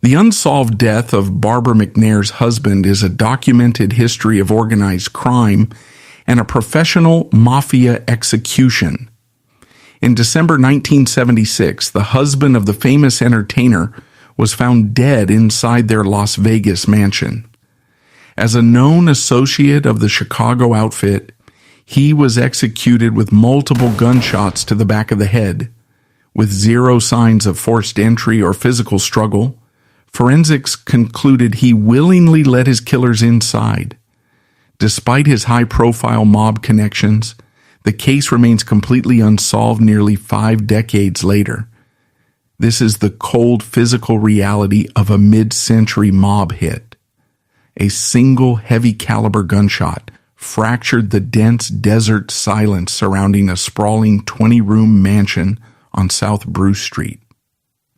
The unsolved death of Barbara McNair's husband is a documented history of organized crime and a professional mafia execution. In December 1976, the husband of the famous entertainer was found dead inside their Las Vegas mansion. As a known associate of the Chicago outfit, he was executed with multiple gunshots to the back of the head. With zero signs of forced entry or physical struggle, forensics concluded he willingly let his killers inside. Despite his high-profile mob connections, the case remains completely unsolved nearly 5 decades later. This is the cold physical reality of a mid-century mob hit. A single heavy-caliber gunshot fractured the dense desert silence surrounding a sprawling 20-room mansion on South Bruce Street.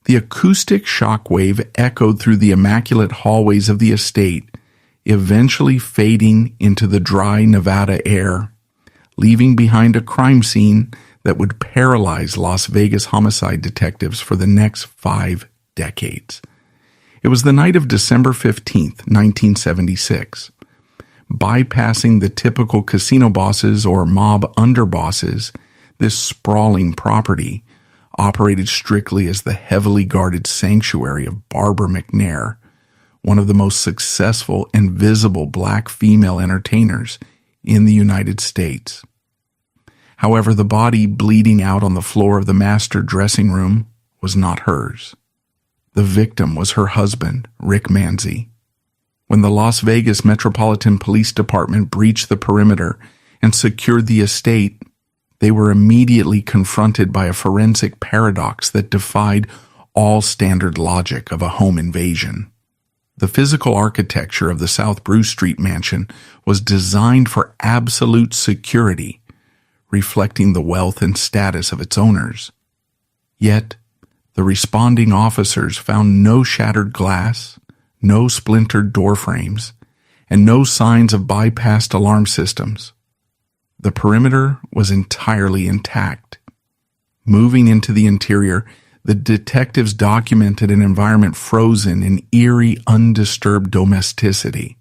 The acoustic shockwave echoed through the immaculate hallways of the estate, eventually fading into the dry Nevada air, leaving behind a crime scene that would paralyze Las Vegas homicide detectives for the next 5 decades. It was the night of December 15th, 1976. Bypassing the typical casino bosses or mob underbosses, this sprawling property operated strictly as the heavily guarded sanctuary of Barbara McNair, one of the most successful and visible black female entertainers in the United States. However, the body bleeding out on the floor of the master dressing room was not hers. The victim was her husband, Rick Manzie. When the Las Vegas Metropolitan Police Department breached the perimeter and secured the estate, they were immediately confronted by a forensic paradox that defied all standard logic of a home invasion. The physical architecture of the South Bruce Street mansion was designed for absolute security, reflecting the wealth and status of its owners. Yet, the responding officers found no shattered glass, no splintered door frames, and no signs of bypassed alarm systems. The perimeter was entirely intact. Moving into the interior, the detectives documented an environment frozen in eerie, undisturbed domesticity.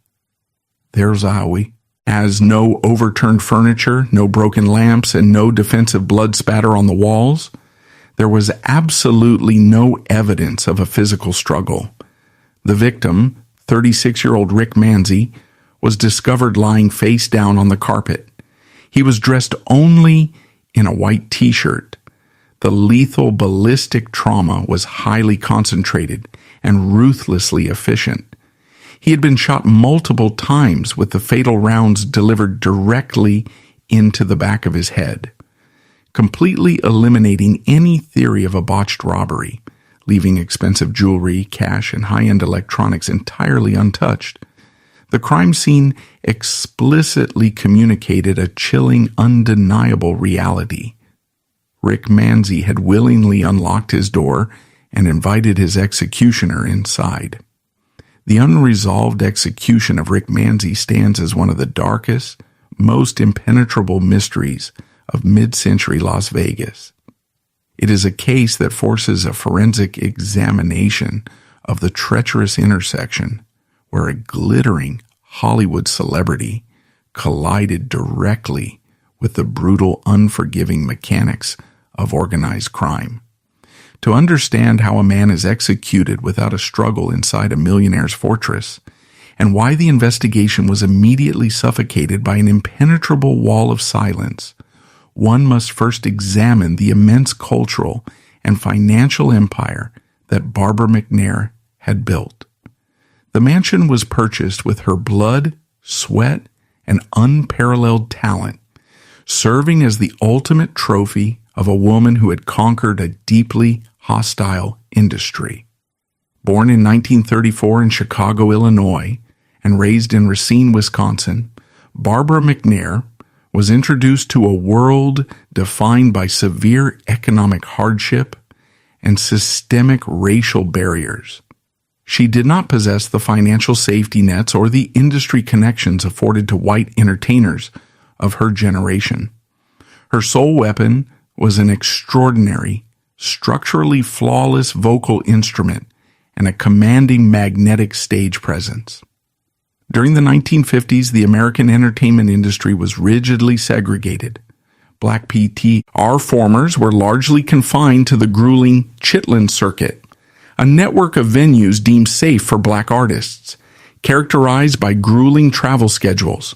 There's Aoi. As no overturned furniture, no broken lamps, and no defensive blood spatter on the walls, there was absolutely no evidence of a physical struggle. The victim, 36-year-old Rick Manzie, was discovered lying face down on the carpet. He was dressed only in a white t-shirt. The lethal ballistic trauma was highly concentrated and ruthlessly efficient. He had been shot multiple times with the fatal rounds delivered directly into the back of his head, completely eliminating any theory of a botched robbery, leaving expensive jewelry, cash, and high-end electronics entirely untouched. The crime scene explicitly communicated a chilling, undeniable reality. Rick Manzie had willingly unlocked his door and invited his executioner inside. The unresolved execution of Rick Manzie stands as one of the darkest, most impenetrable mysteries of mid-century Las Vegas. It is a case that forces a forensic examination of the treacherous intersection where a glittering Hollywood celebrity collided directly with the brutal, unforgiving mechanics of organized crime. To understand how a man is executed without a struggle inside a millionaire's fortress, and why the investigation was immediately suffocated by an impenetrable wall of silence, one must first examine the immense cultural and financial empire that Barbara McNair had built. The mansion was purchased with her blood, sweat, and unparalleled talent, serving as the ultimate trophy of a woman who had conquered a deeply hostile industry. Born in 1934 in Chicago, Illinois, and raised in Racine, Wisconsin, Barbara McNair was introduced to a world defined by severe economic hardship and systemic racial barriers. She did not possess the financial safety nets or the industry connections afforded to white entertainers of her generation. Her sole weapon was an extraordinary, structurally flawless vocal instrument and a commanding magnetic stage presence. During the 1950s, the American entertainment industry was rigidly segregated. Black PTR formers were largely confined to the grueling Chitlin circuit, a network of venues deemed safe for black artists, characterized by grueling travel schedules,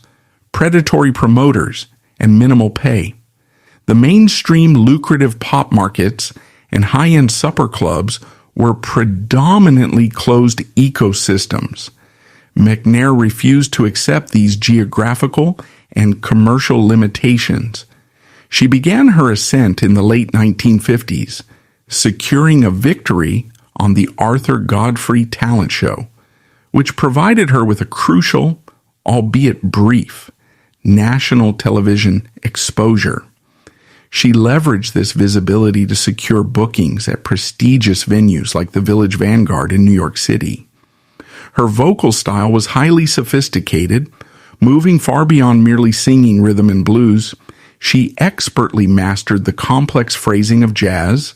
predatory promoters, and minimal pay. The mainstream lucrative pop markets and high-end supper clubs were predominantly closed ecosystems. McNair refused to accept these geographical and commercial limitations. She began her ascent in the late 1950s, securing a victory on the Arthur Godfrey talent show, which provided her with a crucial, albeit brief, national television exposure. She leveraged this visibility to secure bookings at prestigious venues like the Village Vanguard in New York City. Her vocal style was highly sophisticated, moving far beyond merely singing rhythm and blues. She expertly mastered the complex phrasing of jazz,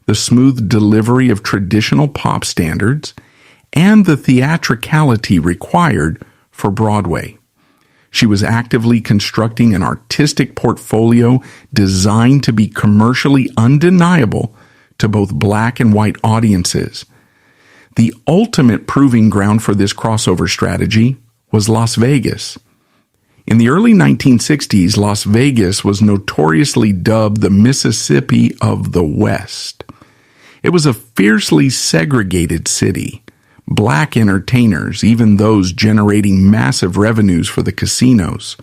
the smooth delivery of traditional pop standards, and the theatricality required for Broadway. She was actively constructing an artistic portfolio designed to be commercially undeniable to both black and white audiences. The ultimate proving ground for this crossover strategy was Las Vegas. In the early 1960s, Las Vegas was notoriously dubbed the Mississippi of the West. It was a fiercely segregated city. Black entertainers, even those generating massive revenues for the casinos,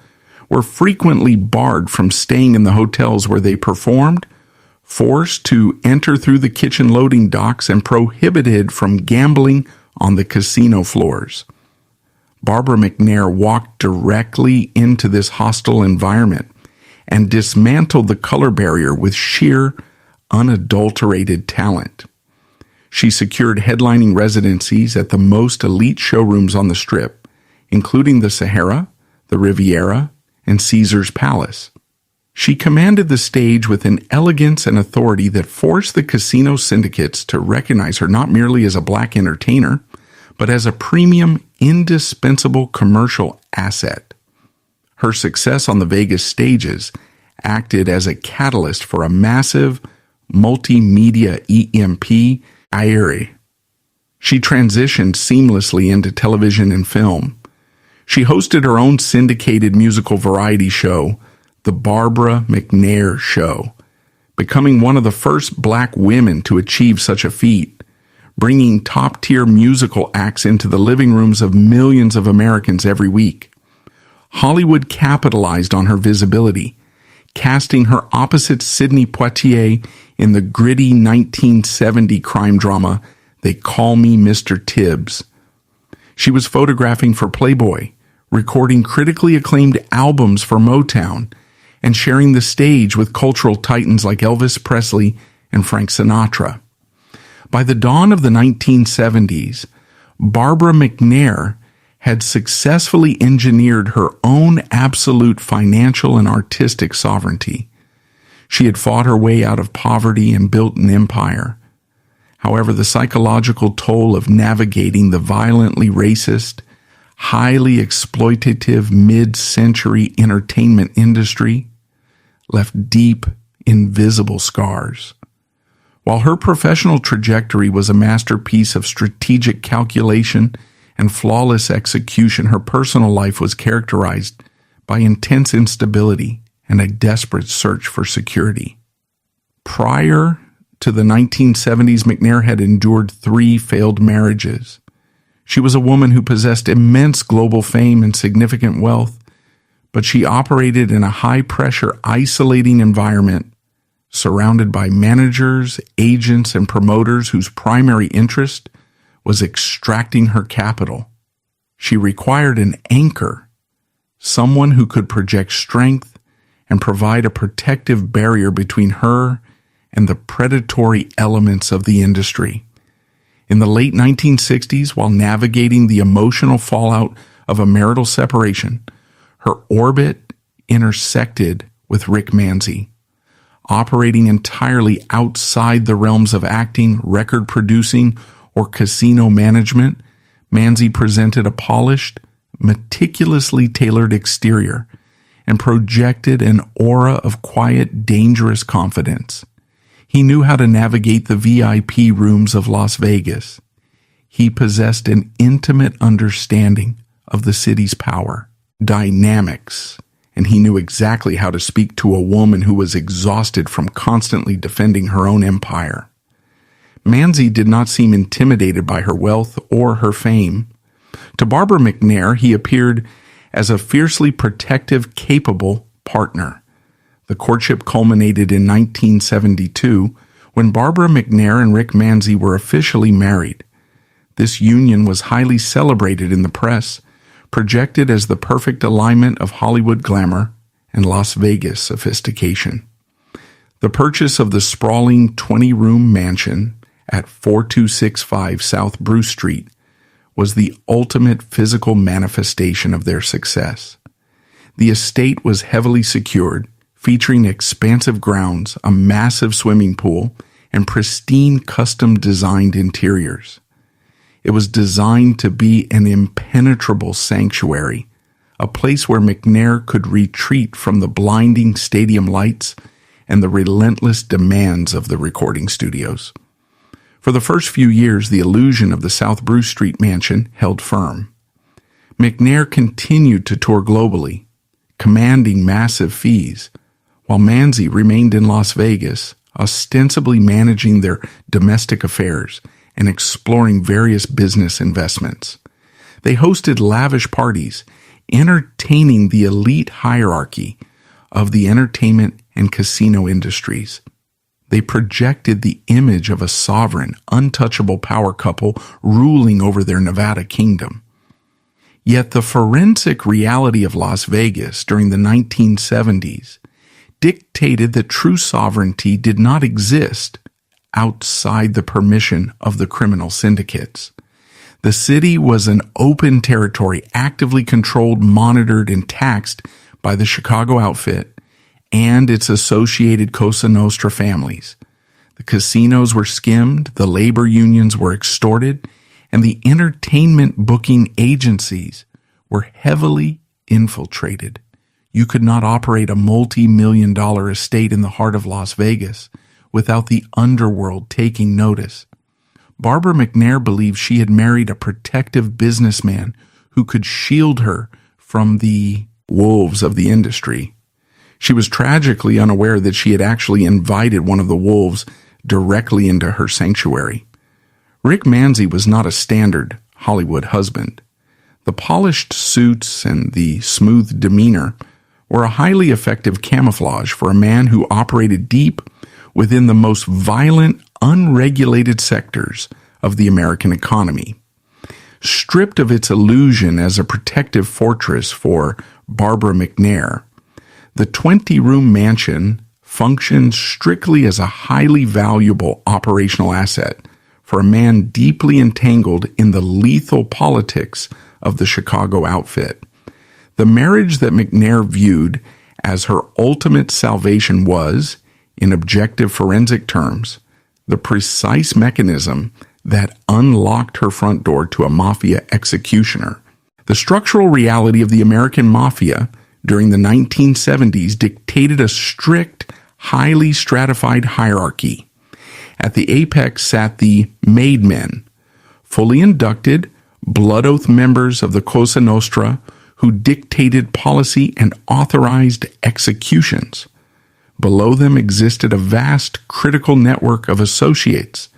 were frequently barred from staying in the hotels where they performed, forced to enter through the kitchen loading docks, and prohibited from gambling on the casino floors. Barbara McNair walked directly into this hostile environment and dismantled the color barrier with sheer, unadulterated talent. She secured headlining residencies at the most elite showrooms on the Strip, including the Sahara, the Riviera, and Caesar's Palace. She commanded the stage with an elegance and authority that forced the casino syndicates to recognize her not merely as a black entertainer, but as a premium, indispensable commercial asset. Her success on the Vegas stages acted as a catalyst for a massive multimedia EMP era. She transitioned seamlessly into television and film. She hosted her own syndicated musical variety show, The Barbara McNair Show, becoming one of the first black women to achieve such a feat, bringing top-tier musical acts into the living rooms of millions of Americans every week. Hollywood capitalized on her visibility, casting her opposite Sidney Poitier in the gritty 1970 crime drama They Call Me Mr. Tibbs. She was photographing for Playboy, recording critically acclaimed albums for Motown, and sharing the stage with cultural titans like Elvis Presley and Frank Sinatra. By the dawn of the 1970s, Barbara McNair had successfully engineered her own absolute financial and artistic sovereignty. She had fought her way out of poverty and built an empire. However, the psychological toll of navigating the violently racist, highly exploitative mid-century entertainment industry left deep, invisible scars. While her professional trajectory was a masterpiece of strategic calculation and flawless execution, her personal life was characterized by intense instability and a desperate search for security. Prior to the 1970s, McNair had endured 3 failed marriages. She was a woman who possessed immense global fame and significant wealth, but she operated in a high-pressure, isolating environment surrounded by managers, agents, and promoters whose primary interest was extracting her capital. She required an anchor, someone who could project strength and provide a protective barrier between her and the predatory elements of the industry. In the late 1960s, while navigating the emotional fallout of a marital separation, her orbit intersected with Rick Manzie. Operating entirely outside the realms of acting, record producing, or casino management, Manzy presented a polished, meticulously tailored exterior and projected an aura of quiet, dangerous confidence. He knew how to navigate the VIP rooms of Las Vegas. He possessed an intimate understanding of the city's power, dynamics, and he knew exactly how to speak to a woman who was exhausted from constantly defending her own empire. Manzy did not seem intimidated by her wealth or her fame. To Barbara McNair, he appeared as a fiercely protective, capable partner. The courtship culminated in 1972 when Barbara McNair and Rick Manzie were officially married. This union was highly celebrated in the press, projected as the perfect alignment of Hollywood glamour and Las Vegas sophistication. The purchase of the sprawling 20-room mansion at 4265 South Bruce Street was the ultimate physical manifestation of their success. The estate was heavily secured, featuring expansive grounds, a massive swimming pool, and pristine custom-designed interiors. It was designed to be an impenetrable sanctuary, a place where McNair could retreat from the blinding stadium lights and the relentless demands of the recording studios. For the first few years, the illusion of the South Bruce Street mansion held firm. McNair continued to tour globally, commanding massive fees, while Manzy remained in Las Vegas, ostensibly managing their domestic affairs and exploring various business investments. They hosted lavish parties, entertaining the elite hierarchy of the entertainment and casino industries. They projected the image of a sovereign, untouchable power couple ruling over their Nevada kingdom. Yet the forensic reality of Las Vegas during the 1970s dictated that true sovereignty did not exist outside the permission of the criminal syndicates. The city was an open territory, actively controlled, monitored, and taxed by the Chicago outfit and its associated Cosa Nostra families. The casinos were skimmed, the labor unions were extorted, and the entertainment booking agencies were heavily infiltrated. You could not operate a multi-million-dollar estate in the heart of Las Vegas without the underworld taking notice. Barbara McNair believed she had married a protective businessman who could shield her from the wolves of the industry. She was tragically unaware that she had actually invited one of the wolves directly into her sanctuary. Rick Manzy was not a standard Hollywood husband. The polished suits and the smooth demeanor were a highly effective camouflage for a man who operated deep within the most violent, unregulated sectors of the American economy. Stripped of its illusion as a protective fortress for Barbara McNair, the 20-room mansion functioned strictly as a highly valuable operational asset for a man deeply entangled in the lethal politics of the Chicago outfit. The marriage that McNair viewed as her ultimate salvation was, in objective forensic terms, the precise mechanism that unlocked her front door to a mafia executioner. The structural reality of the American mafia during the 1970s dictated a strict, highly stratified hierarchy. At the apex sat the made men, fully inducted, blood oath members of the Cosa Nostra who dictated policy and authorized executions. Below them existed a vast critical network of associates.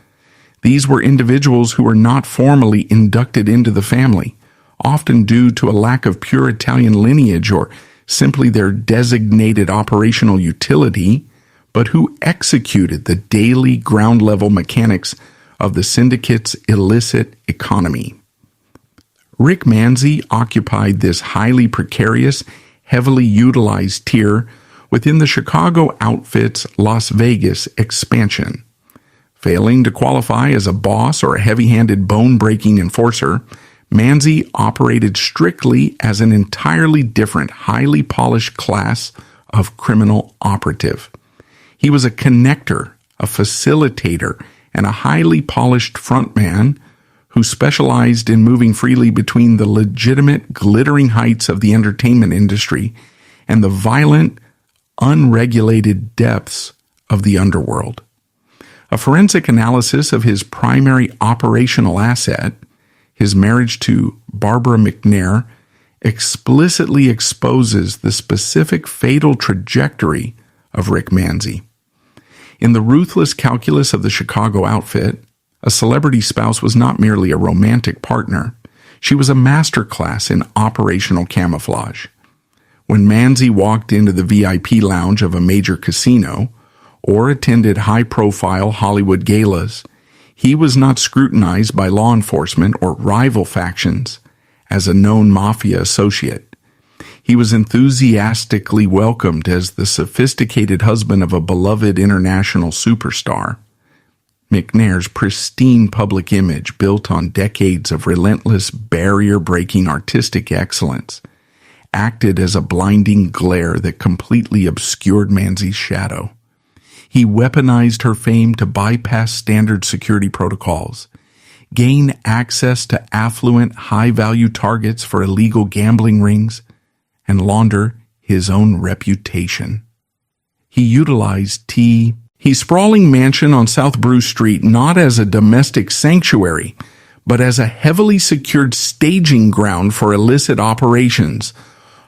These were individuals who were not formally inducted into the family, often due to a lack of pure Italian lineage or simply their designated operational utility, but who executed the daily ground-level mechanics of the syndicate's illicit economy. Rick Manzy occupied this highly precarious, heavily utilized tier within the Chicago outfit's Las Vegas expansion. Failing to qualify as a boss or a heavy-handed bone-breaking enforcer, Manzy operated strictly as an entirely different, highly polished class of criminal operative. He was a connector, a facilitator, and a highly polished frontman who specialized in moving freely between the legitimate, glittering heights of the entertainment industry and the violent, unregulated depths of the underworld. A forensic analysis of his primary operational asset, his marriage to Barbara McNair, explicitly exposes the specific fatal trajectory of Rick Manzie. In the ruthless calculus of the Chicago outfit, a celebrity spouse was not merely a romantic partner. She was a masterclass in operational camouflage. When Manzie walked into the VIP lounge of a major casino or attended high-profile Hollywood galas, he was not scrutinized by law enforcement or rival factions as a known mafia associate. He was enthusiastically welcomed as the sophisticated husband of a beloved international superstar. McNair's pristine public image, built on decades of relentless, barrier-breaking artistic excellence, acted as a blinding glare that completely obscured Manzie's shadow. He weaponized her fame to bypass standard security protocols, gain access to affluent, high-value targets for illegal gambling rings, and launder his own reputation. He utilized his sprawling mansion on South Bruce Street not as a domestic sanctuary, but as a heavily secured staging ground for illicit operations,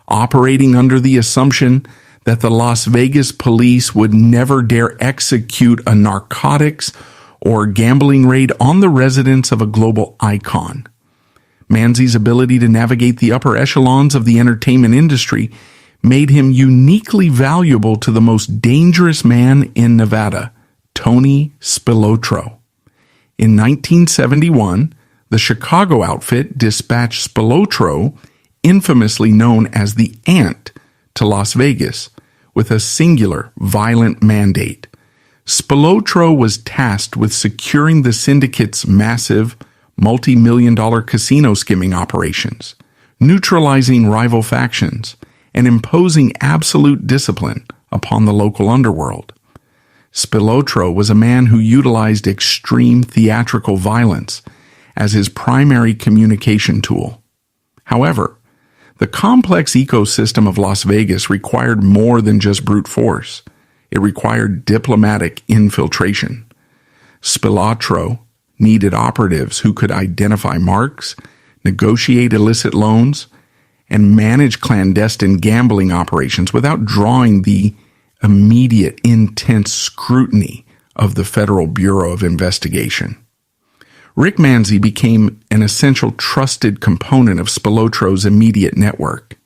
operating under the assumption that the Las Vegas police would never dare execute a narcotics or gambling raid on the residence of a global icon. Manzie's ability to navigate the upper echelons of the entertainment industry made him uniquely valuable to the most dangerous man in Nevada, Tony Spilotro. In 1971, the Chicago outfit dispatched Spilotro, infamously known as the Ant, to Las Vegas with a singular, violent mandate. Spilotro was tasked with securing the syndicate's massive, multi-million-dollar casino skimming operations, neutralizing rival factions, and imposing absolute discipline upon the local underworld. Spilotro was a man who utilized extreme theatrical violence as his primary communication tool. However, the complex ecosystem of Las Vegas required more than just brute force. It required diplomatic infiltration. Spilotro needed operatives who could identify marks, negotiate illicit loans, and manage clandestine gambling operations without drawing the immediate, intense scrutiny of the Federal Bureau of Investigation. Rick Manzie became an essential trusted component of Spilotro's immediate network.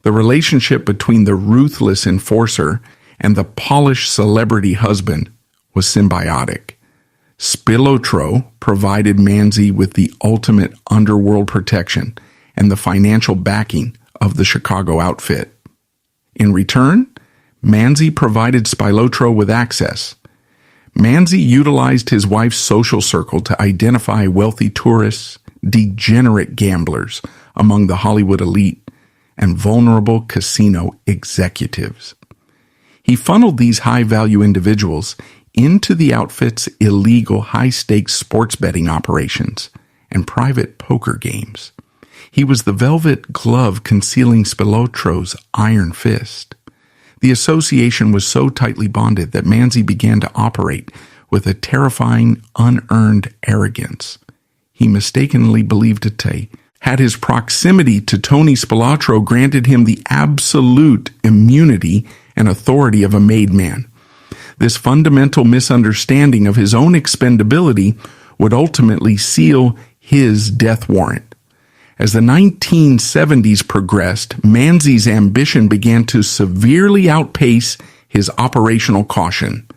The relationship between the ruthless enforcer and the polished celebrity husband was symbiotic. Spilotro provided Manzie with the ultimate underworld protection and the financial backing of the Chicago outfit. In return, Manzie provided Spilotro with access. Manzie utilized his wife's social circle to identify wealthy tourists, degenerate gamblers among the Hollywood elite, and vulnerable casino executives. He funneled these high-value individuals into the outfit's illegal high-stakes sports betting operations and private poker games. He was the velvet glove concealing Spilotro's iron fist. The association was so tightly bonded that Manzie began to operate with a terrifying, unearned arrogance. He mistakenly believed it had his proximity to Tony Spilotro granted him the absolute immunity and authority of a made man. This fundamental misunderstanding of his own expendability would ultimately seal his death warrant. As the 1970s progressed, Manzie's ambition began to severely outpace his operational caution.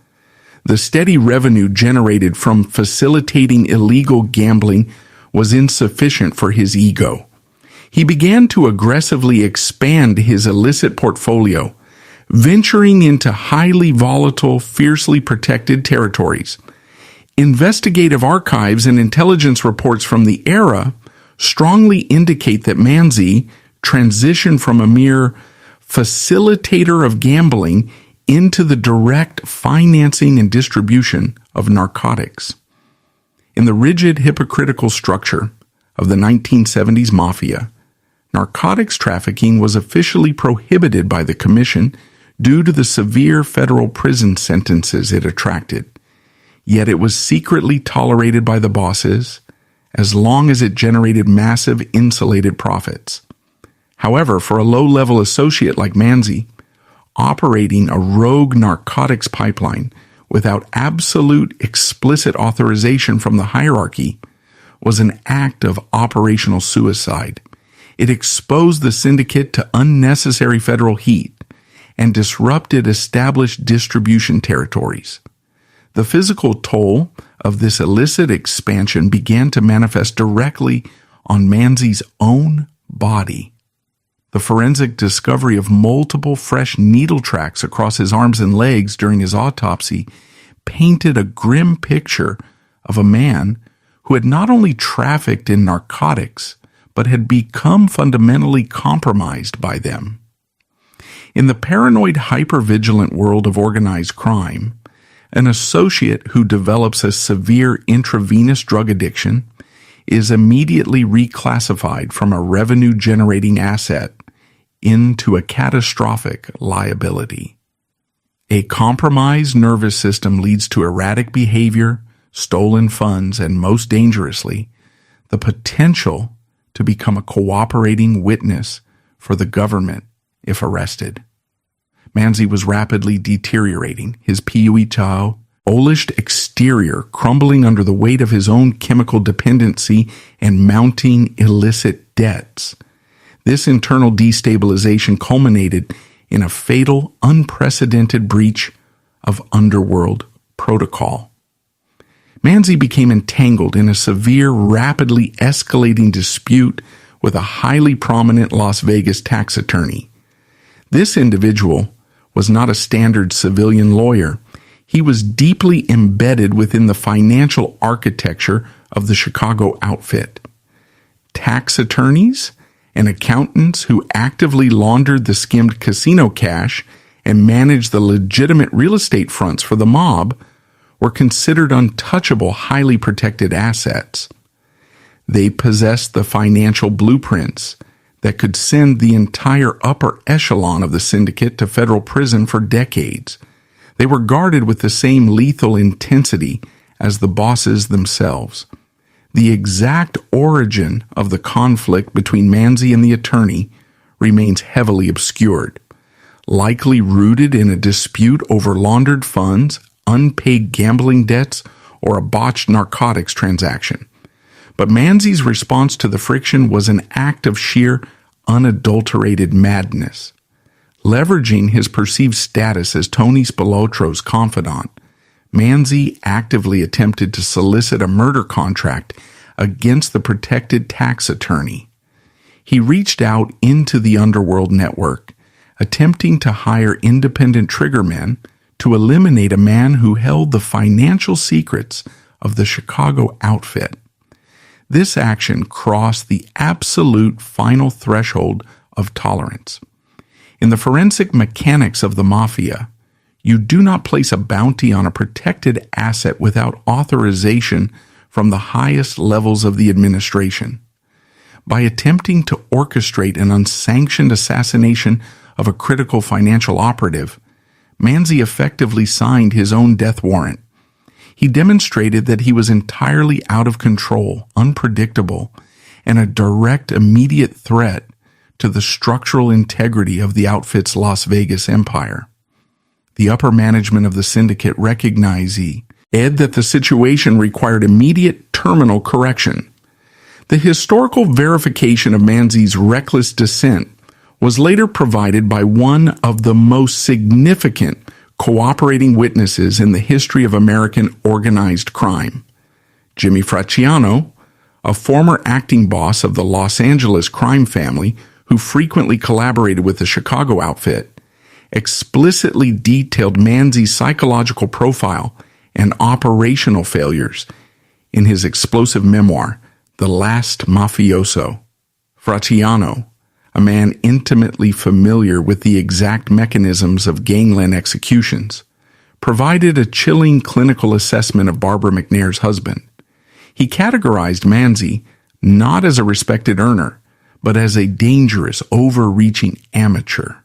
The steady revenue generated from facilitating illegal gambling was insufficient for his ego. He began to aggressively expand his illicit portfolio, venturing into highly volatile, fiercely protected territories. Investigative archives and intelligence reports from the era strongly indicate that Manzie transitioned from a mere facilitator of gambling into the direct financing and distribution of narcotics. In the rigid, hypocritical structure of the 1970s mafia, narcotics trafficking was officially prohibited by the Commission due to the severe federal prison sentences it attracted. Yet it was secretly tolerated by the bosses as long as it generated massive insulated profits. However, for a low-level associate like Manzy, operating a rogue narcotics pipeline without absolute explicit authorization from the hierarchy was an act of operational suicide. It exposed the syndicate to unnecessary federal heat and disrupted established distribution territories. The physical toll of this illicit expansion began to manifest directly on Manzy's own body. The forensic discovery of multiple fresh needle tracks across his arms and legs during his autopsy painted a grim picture of a man who had not only trafficked in narcotics, but had become fundamentally compromised by them. In the paranoid, hypervigilant world of organized crime, an associate who develops a severe intravenous drug addiction is immediately reclassified from a revenue-generating asset into a catastrophic liability. A compromised nervous system leads to erratic behavior, stolen funds, and most dangerously, the potential to become a cooperating witness for the government if arrested. Manzy was rapidly deteriorating, his Piuitao, oleshed exterior crumbling under the weight of his own chemical dependency and mounting illicit debts. This internal destabilization culminated in a fatal, unprecedented breach of underworld protocol. Manzy became entangled in a severe, rapidly escalating dispute with a highly prominent Las Vegas tax attorney. This individual was not a standard civilian lawyer. He was deeply embedded within the financial architecture of the Chicago outfit. Tax attorneys and accountants who actively laundered the skimmed casino cash and managed the legitimate real estate fronts for the mob were considered untouchable, highly protected assets. They possessed the financial blueprints that could send the entire upper echelon of the syndicate to federal prison for decades. They were guarded with the same lethal intensity as the bosses themselves. The exact origin of the conflict between Manzy and the attorney remains heavily obscured, likely rooted in a dispute over laundered funds, unpaid gambling debts, or a botched narcotics transaction. But Manzy's response to the friction was an act of sheer, unadulterated madness. Leveraging his perceived status as Tony Spilotro's confidant, Manzy actively attempted to solicit a murder contract against the protected tax attorney. He reached out into the underworld network, attempting to hire independent triggermen to eliminate a man who held the financial secrets of the Chicago outfit. This action crossed the absolute final threshold of tolerance. In the forensic mechanics of the mafia, you do not place a bounty on a protected asset without authorization from the highest levels of the administration. By attempting to orchestrate an unsanctioned assassination of a critical financial operative, Manzy effectively signed his own death warrant. He demonstrated that he was entirely out of control, unpredictable, and a direct, immediate threat to the structural integrity of the outfit's Las Vegas empire. The upper management of the syndicate recognized that the situation required immediate terminal correction. The historical verification of Manzy's reckless descent was later provided by one of the most significant cooperating witnesses in the history of American organized crime. Jimmy Fracciano, a former acting boss of the Los Angeles crime family who frequently collaborated with the Chicago outfit, explicitly detailed Manzy's psychological profile and operational failures in his explosive memoir, The Last Mafioso. Fracciano, a man intimately familiar with the exact mechanisms of gangland executions, provided a chilling clinical assessment of Barbara McNair's husband. He categorized Manzy not as a respected earner, but as a dangerous, overreaching amateur.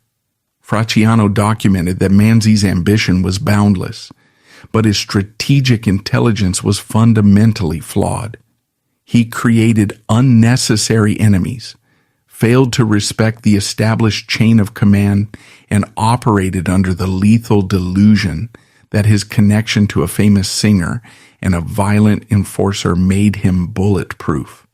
Fracciano documented that Manzy's ambition was boundless, but his strategic intelligence was fundamentally flawed. He created unnecessary enemies, failed to respect the established chain of command, and operated under the lethal delusion that his connection to a famous singer and a violent enforcer made him bulletproof.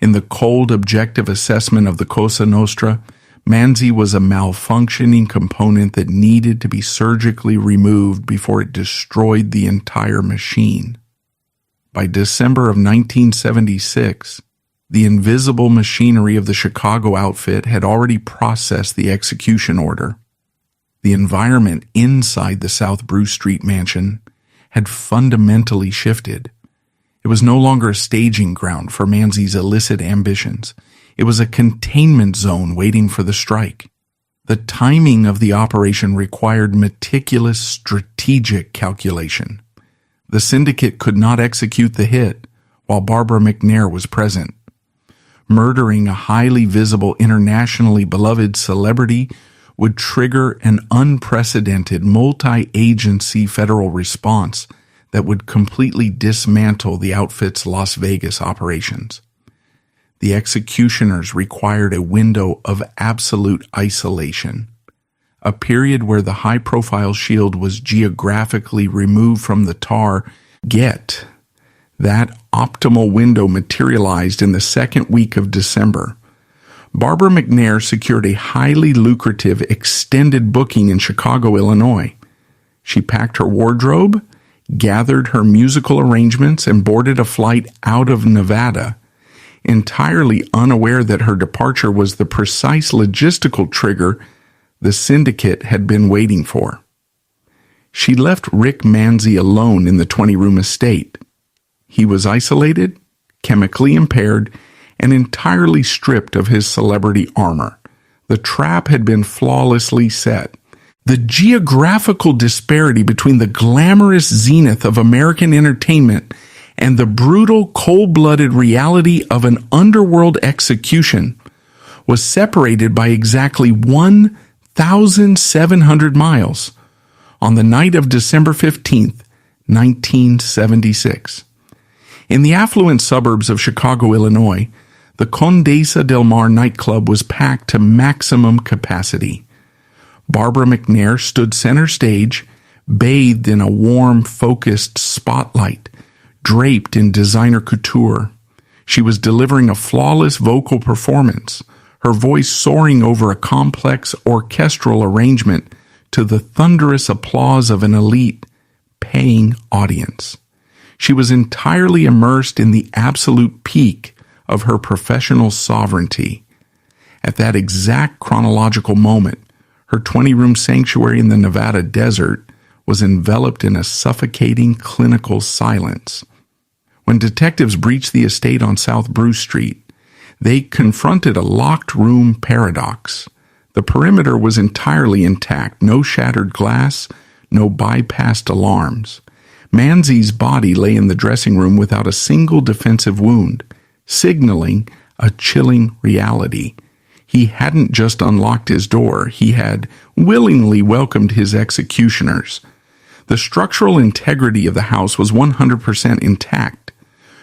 In the cold, objective assessment of the Cosa Nostra, Manzy was a malfunctioning component that needed to be surgically removed before it destroyed the entire machine. By December of 1976, the invisible machinery of the Chicago outfit had already processed the execution order. The environment inside the South Bruce Street mansion had fundamentally shifted. It was no longer a staging ground for Manzy's illicit ambitions. It was a containment zone waiting for the strike. The timing of the operation required meticulous strategic calculation. The syndicate could not execute the hit while Barbara McNair was present. Murdering a highly visible, internationally beloved celebrity would trigger an unprecedented multi-agency federal response that would completely dismantle the outfit's Las Vegas operations. The executioners required a window of absolute isolation, a period where the high-profile shield was geographically removed from the tar. That optimal window materialized in the second week of December. Barbara McNair secured a highly lucrative extended booking in Chicago, Illinois. She packed her wardrobe, gathered her musical arrangements, and boarded a flight out of Nevada, entirely unaware that her departure was the precise logistical trigger the syndicate had been waiting for. She left Rick Manzie alone in the 20-room estate. He was isolated, chemically impaired, and entirely stripped of his celebrity armor. The trap had been flawlessly set. The geographical disparity between the glamorous zenith of American entertainment and the brutal, cold-blooded reality of an underworld execution was separated by exactly 1,700 miles on the night of December 15th, 1976. In the affluent suburbs of Chicago, Illinois, the Condesa del Mar nightclub was packed to maximum capacity. Barbara McNair stood center stage, bathed in a warm, focused spotlight, draped in designer couture. She was delivering a flawless vocal performance, her voice soaring over a complex orchestral arrangement to the thunderous applause of an elite, paying audience. She was entirely immersed in the absolute peak of her professional sovereignty. At that exact chronological moment, her 20-room sanctuary in the Nevada desert was enveloped in a suffocating clinical silence. When detectives breached the estate on South Bruce Street, they confronted a locked room paradox. The perimeter was entirely intact, no shattered glass, no bypassed alarms. Manzy's body lay in the dressing room without a single defensive wound, signaling a chilling reality. He hadn't just unlocked his door, he had willingly welcomed his executioners. The structural integrity of the house was 100% intact.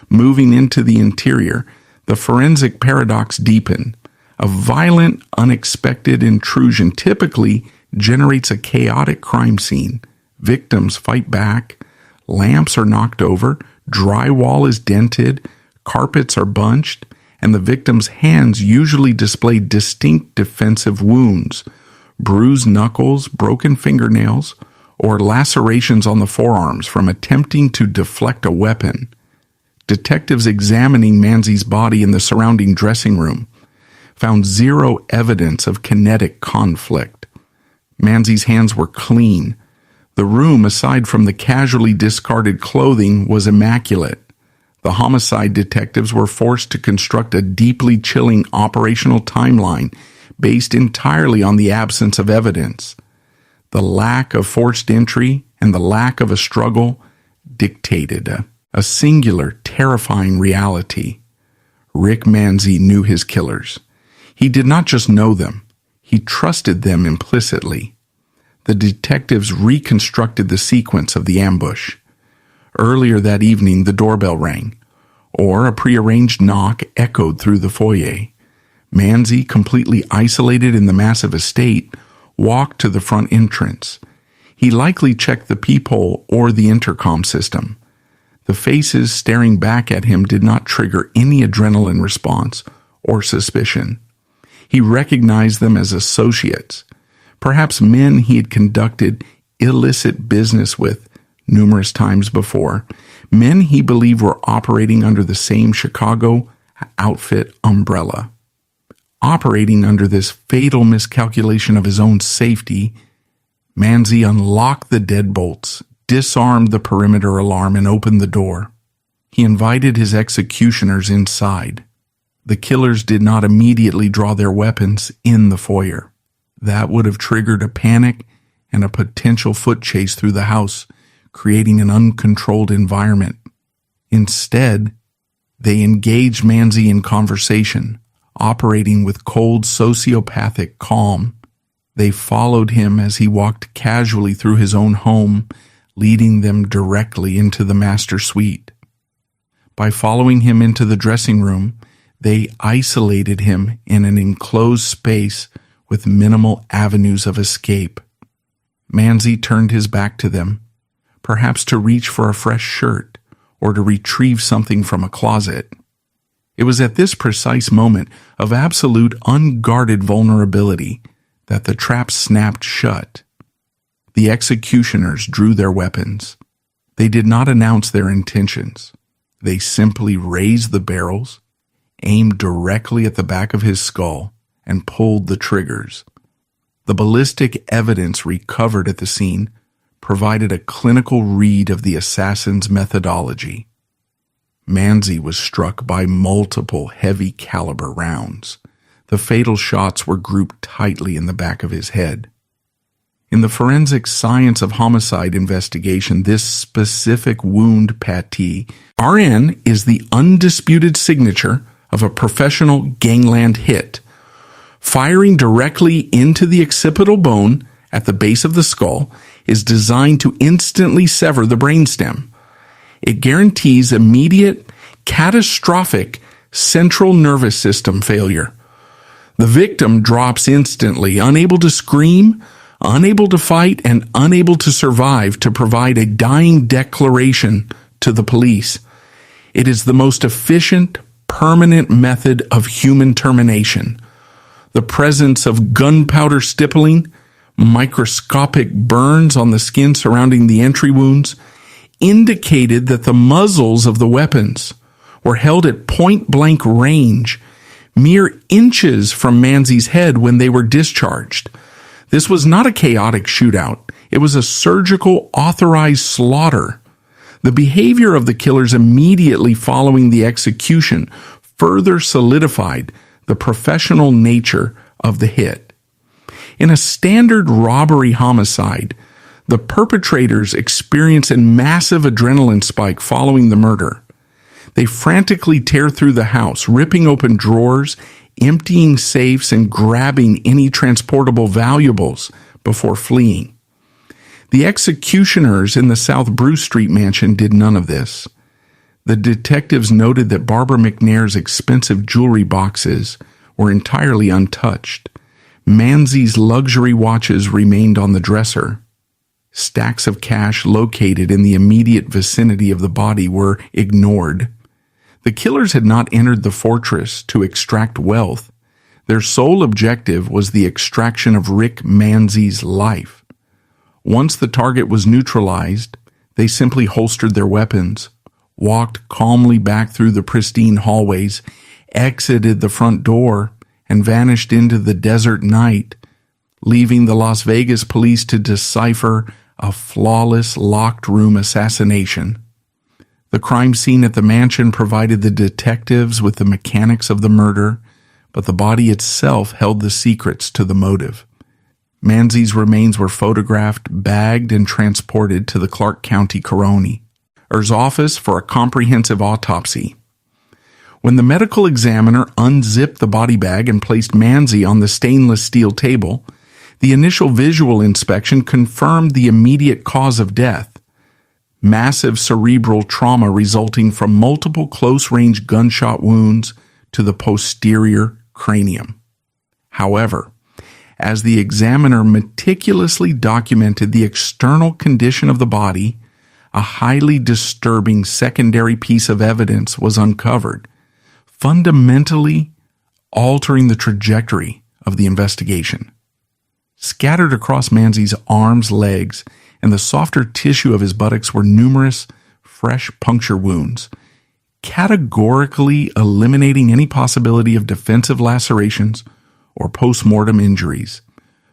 Moving into the interior, the forensic paradox deepened. A violent, unexpected intrusion typically generates a chaotic crime scene. Victims fight back, lamps are knocked over, drywall is dented, carpets are bunched, and the victim's hands usually display distinct defensive wounds, bruised knuckles, broken fingernails, or lacerations on the forearms from attempting to deflect a weapon. Detectives examining Manzy's body in the surrounding dressing room found zero evidence of kinetic conflict. Manzy's hands were clean. The room, aside from the casually discarded clothing, was immaculate. The homicide detectives were forced to construct a deeply chilling operational timeline based entirely on the absence of evidence. The lack of forced entry and the lack of a struggle dictated a singular, terrifying reality. Rick Manzie knew his killers. He did not just know them, he trusted them implicitly. The detectives reconstructed the sequence of the ambush. Earlier that evening, the doorbell rang, or a prearranged knock echoed through the foyer. Manzie, completely isolated in the massive estate, walked to the front entrance. He likely checked the peephole or the intercom system. The faces staring back at him did not trigger any adrenaline response or suspicion. He recognized them as associates, perhaps men he had conducted illicit business with numerous times before, men he believed were operating under the same Chicago outfit umbrella. Operating under this fatal miscalculation of his own safety, Manzie unlocked the deadbolts, disarmed the perimeter alarm, and opened the door. He invited his executioners inside. The killers did not immediately draw their weapons in the foyer. That would have triggered a panic and a potential foot chase through the house, creating an uncontrolled environment. Instead, they engaged Manzie in conversation, operating with cold, sociopathic calm. They followed him as he walked casually through his own home, leading them directly into the master suite. By following him into the dressing room, they isolated him in an enclosed space with minimal avenues of escape. Manzie turned his back to them, perhaps to reach for a fresh shirt or to retrieve something from a closet. It was at this precise moment of absolute unguarded vulnerability that the trap snapped shut. The executioners drew their weapons. They did not announce their intentions. They simply raised the barrels, aimed directly at the back of his skull, and pulled the triggers. The ballistic evidence recovered at the scene provided a clinical read of the assassin's methodology. Manzie was struck by multiple heavy caliber rounds. The fatal shots were grouped tightly in the back of his head. In the forensic science of homicide investigation, this specific wound pattee, RN, is the undisputed signature of a professional gangland hit. Firing directly into the occipital bone at the base of the skull is designed to instantly sever the brainstem. It guarantees immediate, catastrophic central nervous system failure. The victim drops instantly, unable to scream, unable to fight, and unable to survive to provide a dying declaration to the police. It is the most efficient, permanent method of human termination. The presence of gunpowder stippling, microscopic burns on the skin surrounding the entry wounds, indicated that the muzzles of the weapons were held at point-blank range, mere inches from Manzie's head when they were discharged. This was not a chaotic shootout. It was a surgical, authorized slaughter. The behavior of the killers immediately following the execution further solidified the professional nature of the hit. In a standard robbery homicide, the perpetrators experience a massive adrenaline spike following the murder. They frantically tear through the house, ripping open drawers, emptying safes, and grabbing any transportable valuables before fleeing. The executioners in the South Bruce Street mansion did none of this. The detectives noted that Barbara McNair's expensive jewelry boxes were entirely untouched. Manzie's luxury watches remained on the dresser. Stacks of cash located in the immediate vicinity of the body were ignored. The killers had not entered the fortress to extract wealth. Their sole objective was the extraction of Rick Manzie's life. Once the target was neutralized, they simply holstered their weapons, walked calmly back through the pristine hallways, exited the front door, and vanished into the desert night, leaving the Las Vegas police to decipher a flawless locked room assassination. The crime scene at the mansion provided the detectives with the mechanics of the murder, but the body itself held the secrets to the motive. Manzie's remains were photographed, bagged, and transported to the Clark County Coroner. office for a comprehensive autopsy. When the medical examiner unzipped the body bag and placed Manzy on the stainless steel table, the initial visual inspection confirmed the immediate cause of death: massive cerebral trauma resulting from multiple close-range gunshot wounds to the posterior cranium. However, as the examiner meticulously documented the external condition of the body, a highly disturbing secondary piece of evidence was uncovered, fundamentally altering the trajectory of the investigation. Scattered across Manzy's arms, legs, and the softer tissue of his buttocks were numerous fresh puncture wounds, categorically eliminating any possibility of defensive lacerations or post-mortem injuries.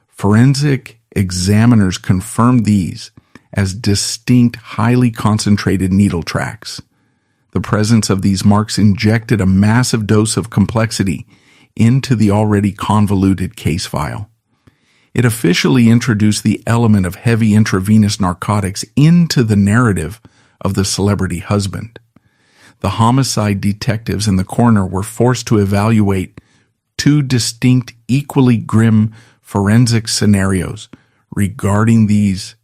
Forensic examiners confirmed these as distinct, highly concentrated needle tracks. The presence of these marks injected a massive dose of complexity into the already convoluted case file. It officially introduced the element of heavy intravenous narcotics into the narrative of the celebrity husband. The homicide detectives and the coroner were forced to evaluate two distinct, equally grim forensic scenarios regarding these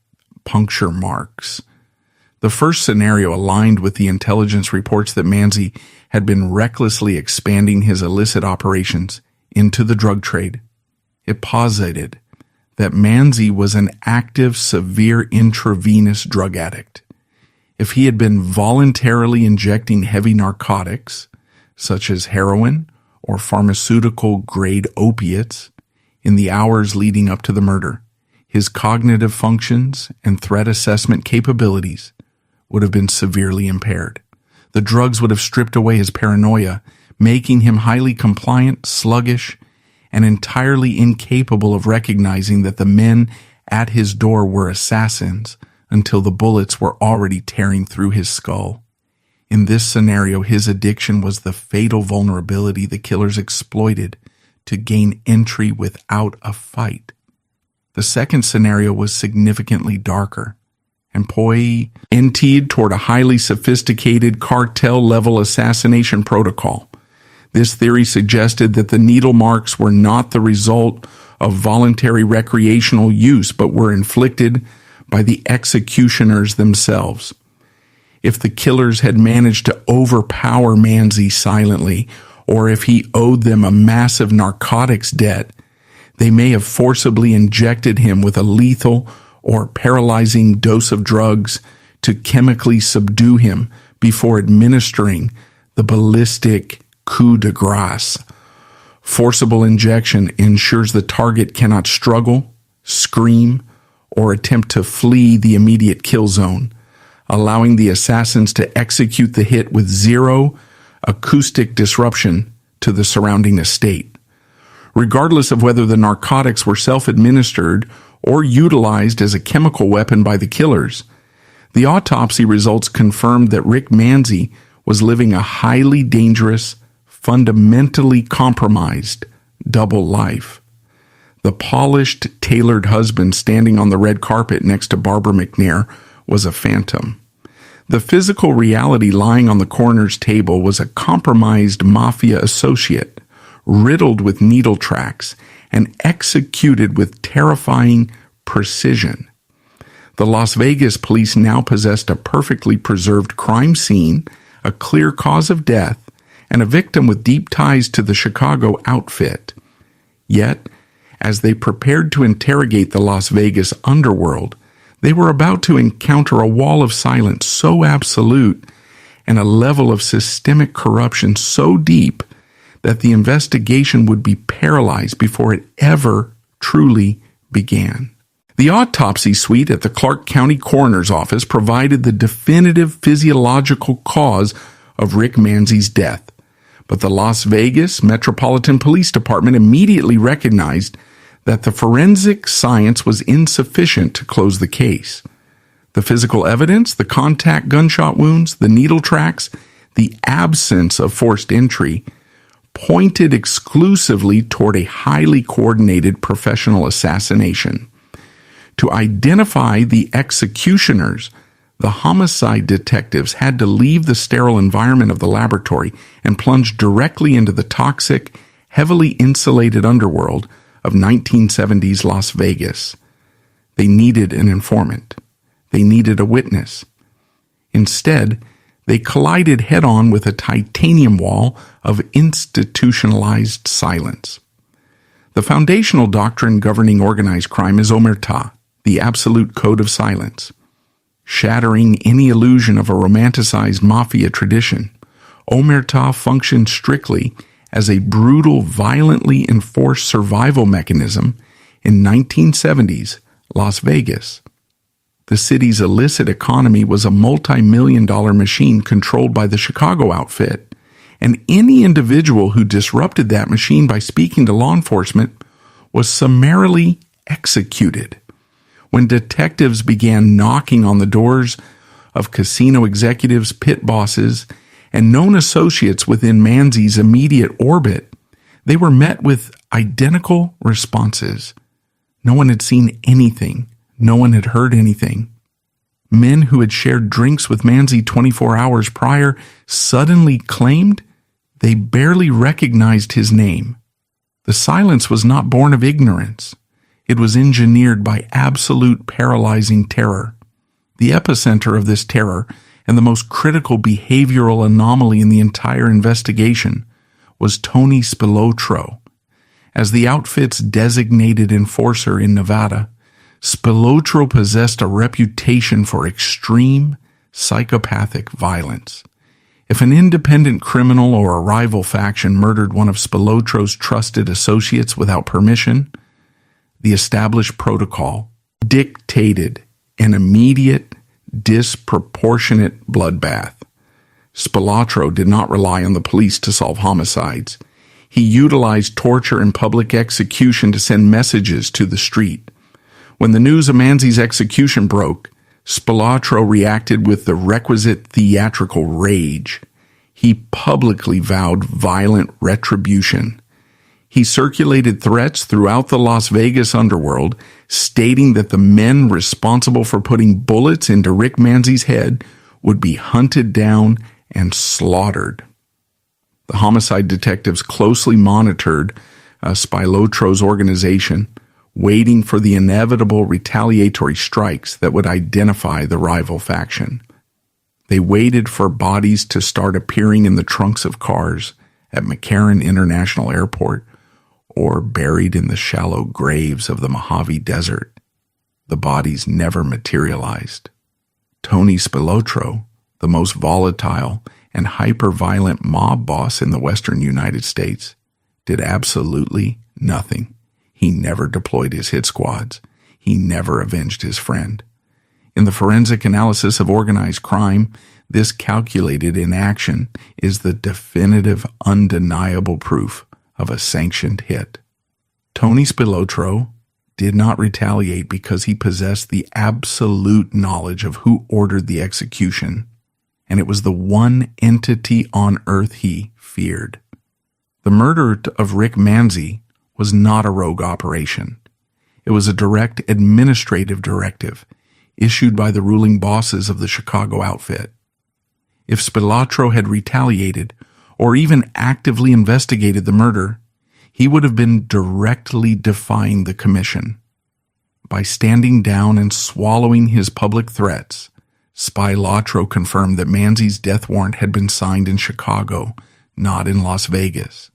puncture marks. The first scenario aligned with the intelligence reports that Manzy had been recklessly expanding his illicit operations into the drug trade. It posited that Manzy was an active, severe intravenous drug addict. If he had been voluntarily injecting heavy narcotics, such as heroin or pharmaceutical-grade opiates, in the hours leading up to the murder, his cognitive functions and threat assessment capabilities would have been severely impaired. The drugs would have stripped away his paranoia, making him highly compliant, sluggish, and entirely incapable of recognizing that the men at his door were assassins until the bullets were already tearing through his skull. In this scenario, his addiction was the fatal vulnerability the killers exploited to gain entry without a fight. The second scenario was significantly darker and pointed toward a highly sophisticated cartel-level assassination protocol. This theory suggested that the needle marks were not the result of voluntary recreational use, but were inflicted by the executioners themselves. If the killers had managed to overpower Manzy silently, or if he owed them a massive narcotics debt, they may have forcibly injected him with a lethal or paralyzing dose of drugs to chemically subdue him before administering the ballistic coup de grace. Forcible injection ensures the target cannot struggle, scream, or attempt to flee the immediate kill zone, allowing the assassins to execute the hit with zero acoustic disruption to the surrounding estate. Regardless of whether the narcotics were self-administered or utilized as a chemical weapon by the killers, the autopsy results confirmed that Rick Manzy was living a highly dangerous, fundamentally compromised double life. The polished, tailored husband standing on the red carpet next to Barbara McNair was a phantom. The physical reality lying on the coroner's table was a compromised mafia associate, riddled with needle tracks and executed with terrifying precision. The Las Vegas police now possessed a perfectly preserved crime scene, a clear cause of death, and a victim with deep ties to the Chicago outfit. Yet, as they prepared to interrogate the Las Vegas underworld, they were about to encounter a wall of silence so absolute and a level of systemic corruption so deep that the investigation would be paralyzed before it ever truly began. The autopsy suite at the Clark County Coroner's Office provided the definitive physiological cause of Rick Manzy's death, but the Las Vegas Metropolitan Police Department immediately recognized that the forensic science was insufficient to close the case. The physical evidence, the contact gunshot wounds, the needle tracks, the absence of forced entry, pointed exclusively toward a highly coordinated professional assassination. To identify the executioners, The homicide detectives had to leave the sterile environment of the laboratory and plunge directly into the toxic, heavily insulated underworld of 1970s Las Vegas. They needed an informant. They needed a witness. Instead, they collided head-on with a titanium wall of institutionalized silence. The foundational doctrine governing organized crime is omerta, the absolute code of silence. Shattering any illusion of a romanticized mafia tradition, omerta functioned strictly as a brutal, violently enforced survival mechanism in 1970s Las Vegas. The city's illicit economy was a multi-million-dollar machine controlled by the Chicago outfit, and any individual who disrupted that machine by speaking to law enforcement was summarily executed. When detectives began knocking on the doors of casino executives, pit bosses, and known associates within Manzy's immediate orbit, they were met with identical responses. No one had seen anything. No one had heard anything. Men who had shared drinks with Manzy 24 hours prior suddenly claimed they barely recognized his name. The silence was not born of ignorance. It was engineered by absolute paralyzing terror. The epicenter of this terror, and the most critical behavioral anomaly in the entire investigation, was Tony Spilotro. As the outfit's designated enforcer in Nevada, Spilotro possessed a reputation for extreme, psychopathic violence. If an independent criminal or a rival faction murdered one of Spilotro's trusted associates without permission, the established protocol dictated an immediate, disproportionate bloodbath. Spilotro did not rely on the police to solve homicides. He utilized torture and public execution to send messages to the street. When the news of Manzy's execution broke, Spilotro reacted with the requisite theatrical rage. He publicly vowed violent retribution. He circulated threats throughout the Las Vegas underworld, stating that the men responsible for putting bullets into Rick Manzy's head would be hunted down and slaughtered. The homicide detectives closely monitored Spilotro's organization, waiting for the inevitable retaliatory strikes that would identify the rival faction. They waited for bodies to start appearing in the trunks of cars at McCarran International Airport or buried in the shallow graves of the Mojave Desert. The bodies never materialized. Tony Spilotro, the most volatile and hyper-violent mob boss in the western United States, did absolutely nothing. He never deployed his hit squads. He never avenged his friend. In the forensic analysis of organized crime, this calculated inaction is the definitive, undeniable proof of a sanctioned hit. Tony Spilotro did not retaliate because he possessed the absolute knowledge of who ordered the execution, and it was the one entity on earth he feared. The murder of Rick Manzy was not a rogue operation. It was a direct administrative directive issued by the ruling bosses of the Chicago outfit. If Spilotro had retaliated or even actively investigated the murder, he would have been directly defying the commission. By standing down and swallowing his public threats, Spilotro confirmed that Manzy's death warrant had been signed in Chicago, not in Las Vegas.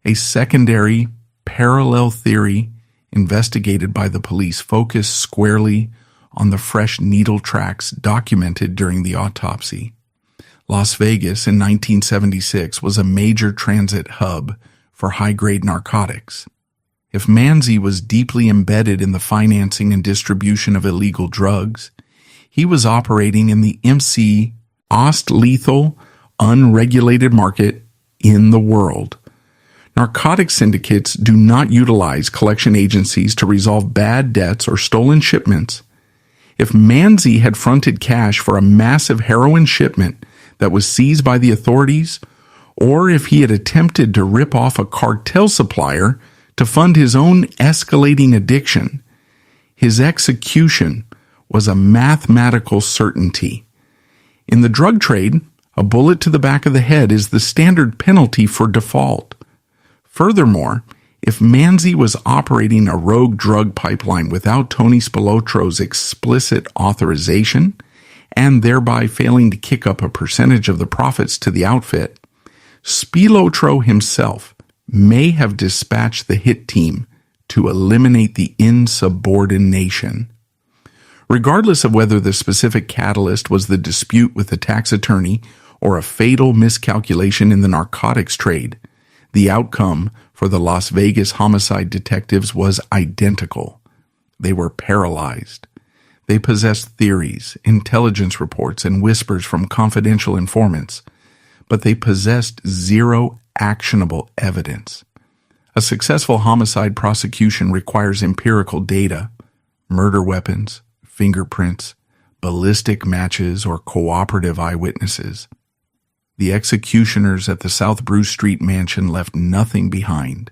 A secondary, parallel theory investigated by the police focused squarely on the fresh needle tracks documented during the autopsy. Las Vegas in 1976 was a major transit hub for high-grade narcotics. If Manzy was deeply embedded in the financing and distribution of illegal drugs, he was operating in the MC most lethal, unregulated market in the world. Narcotic syndicates do not utilize collection agencies to resolve bad debts or stolen shipments. If Manzy had fronted cash for a massive heroin shipment that was seized by the authorities, or if he had attempted to rip off a cartel supplier to fund his own escalating addiction, his execution was a mathematical certainty. In the drug trade, a bullet to the back of the head is the standard penalty for default. Furthermore, if Manzy was operating a rogue drug pipeline without Tony Spilotro's explicit authorization, and thereby failing to kick up a percentage of the profits to the outfit, Spilotro himself may have dispatched the hit team to eliminate the insubordination. Regardless of whether the specific catalyst was the dispute with the tax attorney or a fatal miscalculation in the narcotics trade, the outcome for the Las Vegas homicide detectives was identical. They were paralyzed. They possessed theories, intelligence reports, and whispers from confidential informants, but they possessed zero actionable evidence. A successful homicide prosecution requires empirical data, murder weapons, fingerprints, ballistic matches, or cooperative eyewitnesses. The executioners at the South Bruce Street mansion left nothing behind.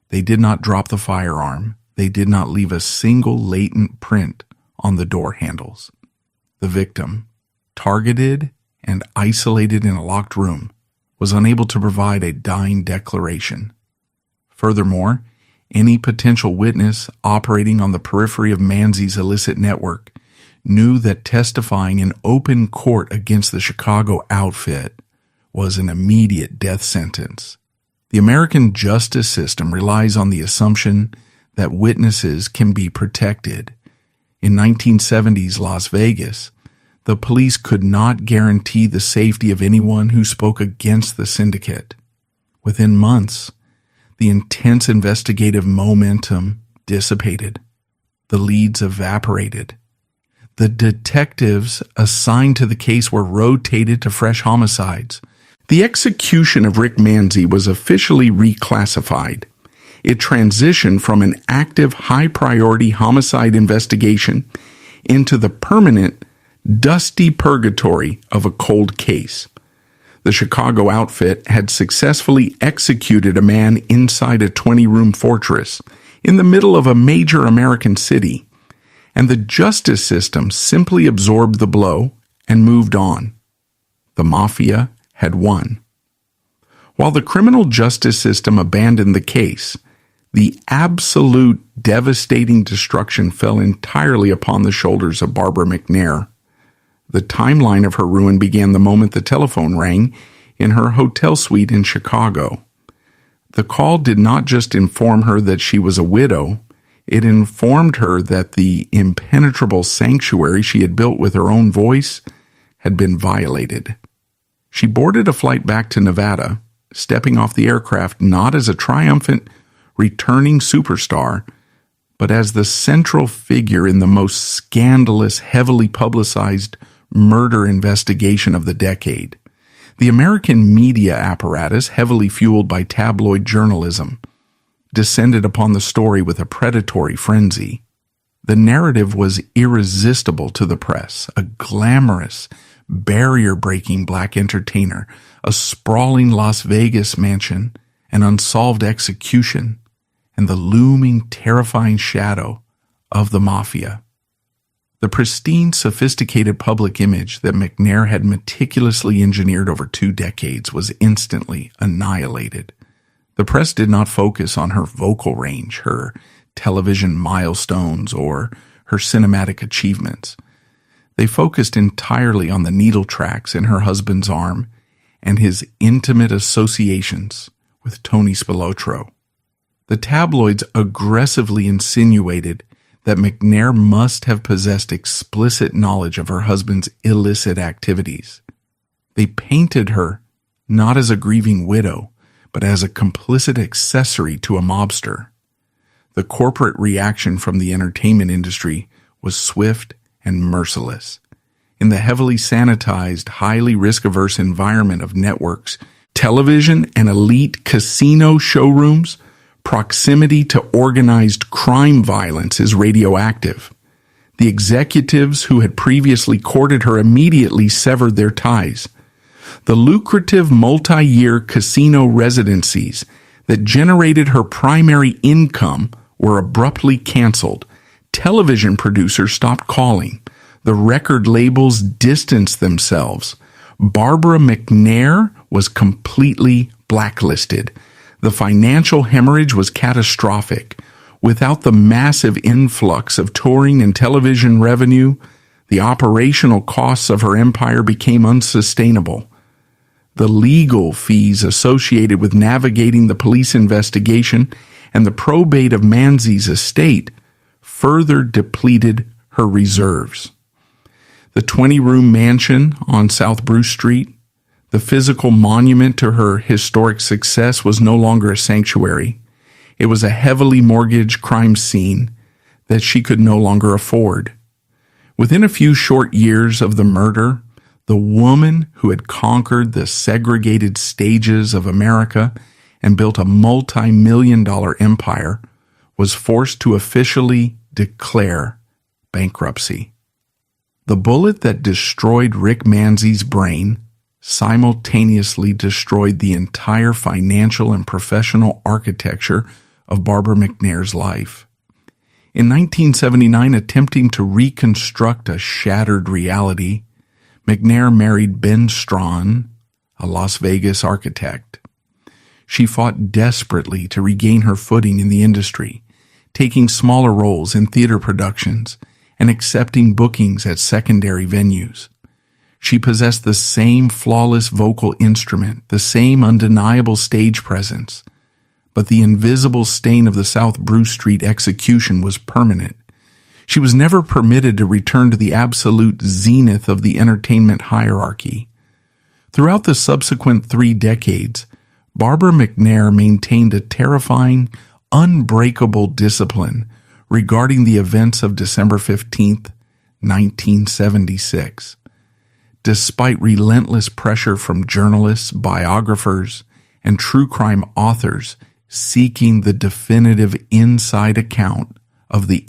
They did not drop the firearm. They did not leave a single latent print on the door handles. The victim, targeted and isolated in a locked room, was unable to provide a dying declaration. Furthermore, any potential witness operating on the periphery of Manzy's illicit network knew that testifying in open court against the Chicago outfit was an immediate death sentence. The American justice system relies on the assumption that witnesses can be protected. In 1970s Las Vegas, the police could not guarantee the safety of anyone who spoke against the syndicate. Within months, the intense investigative momentum dissipated. The leads evaporated. The detectives assigned to the case were rotated to fresh homicides. The execution of Rick Manzy was officially reclassified. It transitioned from an active, high-priority homicide investigation into the permanent, dusty purgatory of a cold case. The Chicago outfit had successfully executed a man inside a 20-room fortress in the middle of a major American city, and the justice system simply absorbed the blow and moved on. The mafia had won. While the criminal justice system abandoned the case, the absolute devastating destruction fell entirely upon the shoulders of Barbara McNair. The timeline of her ruin began the moment the telephone rang in her hotel suite in Chicago. The call did not just inform her that she was a widow, it informed her that the impenetrable sanctuary she had built with her own voice had been violated. She boarded a flight back to Nevada, stepping off the aircraft not as a triumphant, returning superstar, but as the central figure in the most scandalous, heavily publicized murder investigation of the decade. The American media apparatus, heavily fueled by tabloid journalism, descended upon the story with a predatory frenzy. The narrative was irresistible to the press, a glamorous, barrier-breaking black entertainer, a sprawling Las Vegas mansion, an unsolved execution, and the looming, terrifying shadow of the mafia. The pristine, sophisticated public image that McNair had meticulously engineered over 2 decades was instantly annihilated. The press did not focus on her vocal range, her television milestones, or her cinematic achievements. They focused entirely on the needle tracks in her husband's arm and his intimate associations with Tony Spilotro. The tabloids aggressively insinuated that McNair must have possessed explicit knowledge of her husband's illicit activities. They painted her not as a grieving widow, but as a complicit accessory to a mobster. The corporate reaction from the entertainment industry was swift and merciless. In the heavily sanitized, highly risk-averse environment of networks, television, and elite casino showrooms, proximity to organized crime violence is radioactive. The executives who had previously courted her immediately severed their ties. The lucrative multi-year casino residencies that generated her primary income were abruptly canceled. Television producers stopped calling. The record labels distanced themselves. Barbara McNair was completely blacklisted. The financial hemorrhage was catastrophic. Without the massive influx of touring and television revenue, the operational costs of her empire became unsustainable. The legal fees associated with navigating the police investigation and the probate of Manzy's estate further depleted her reserves. The 20-room mansion on South Bruce Street, the physical monument to her historic success, was no longer a sanctuary. It was a heavily mortgaged crime scene that she could no longer afford. Within a few short years of the murder, the woman who had conquered the segregated stages of America and built a multi-million-dollar empire was forced to officially declare bankruptcy. The bullet that destroyed Rick Manzy's brain simultaneously destroyed the entire financial and professional architecture of Barbara McNair's life. In 1979, attempting to reconstruct a shattered reality, McNair married Ben Strawn, a Las Vegas architect. She fought desperately to regain her footing in the industry, taking smaller roles in theater productions and accepting bookings at secondary venues. She possessed the same flawless vocal instrument, the same undeniable stage presence, but the invisible stain of the South Bruce Street execution was permanent. She was never permitted to return to the absolute zenith of the entertainment hierarchy. Throughout the subsequent 3 decades, Barbara McNair maintained a terrifying, unbreakable discipline regarding the events of December 15, 1976. Despite relentless pressure from journalists, biographers, and true crime authors seeking the definitive inside account of the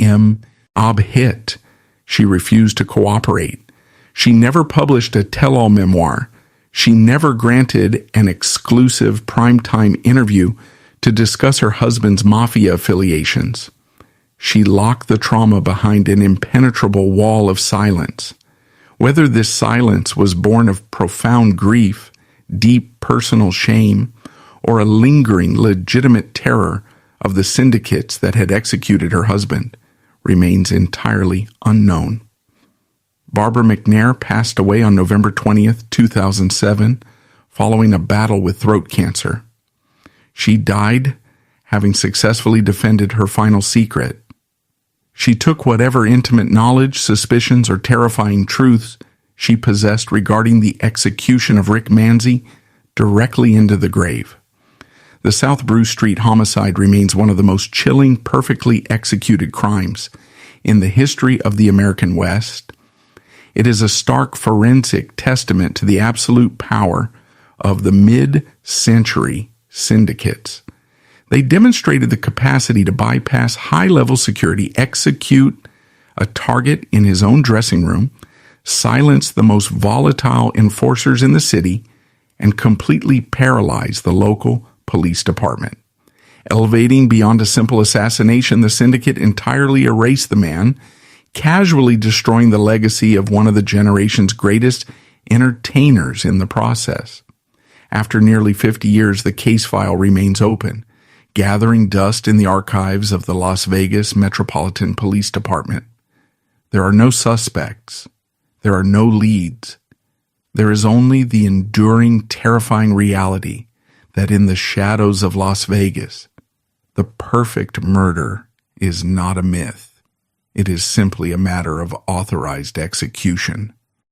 hit, she refused to cooperate. She never published a tell-all memoir. She never granted an exclusive primetime interview to discuss her husband's mafia affiliations. She locked the trauma behind an impenetrable wall of silence. Whether this silence was born of profound grief, deep personal shame, or a lingering, legitimate terror of the syndicates that had executed her husband, remains entirely unknown. Barbara McNair passed away on November 20th, 2007, following a battle with throat cancer. She died having successfully defended her final secret. She took whatever intimate knowledge, suspicions, or terrifying truths she possessed regarding the execution of Rick Manzy directly into the grave. The South Bruce Street homicide remains one of the most chilling, perfectly executed crimes in the history of the American West. It is a stark forensic testament to the absolute power of the mid-century syndicates. They demonstrated the capacity to bypass high-level security, execute a target in his own dressing room, silence the most volatile enforcers in the city, and completely paralyze the local police department. Elevating beyond a simple assassination, the syndicate entirely erased the man, casually destroying the legacy of one of the generation's greatest entertainers in the process. After nearly 50 years, the case file remains open, gathering dust in the archives of the Las Vegas Metropolitan Police Department. There are no suspects. There are no leads. There is only the enduring, terrifying reality that in the shadows of Las Vegas, the perfect murder is not a myth. It is simply a matter of authorized execution.